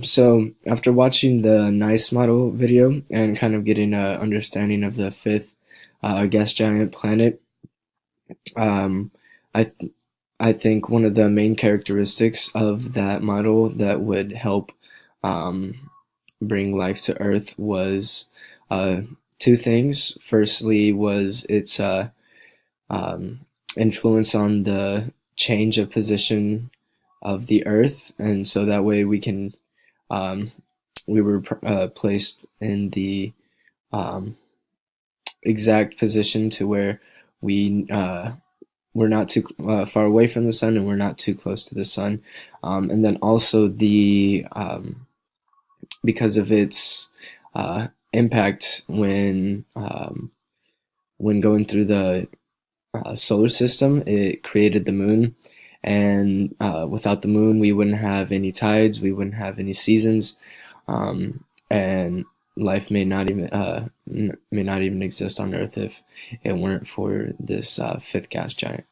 So after watching the NICE model video and kind of getting an understanding of the fifth gas giant planet, um, I I think one of the main characteristics of that model that would help um, bring life to Earth was uh, two things. Firstly, was its um, influence on the change of position of the Earth, and so that way um, we were placed in the um, exact position to where we're not too far away from the sun and we're not too close to the sun. And then also because of its impact when going through the solar system, it created the moon. And without the moon, we wouldn't have any tides, we wouldn't have any seasons, and life may not even exist on Earth if it weren't for this fifth gas giant.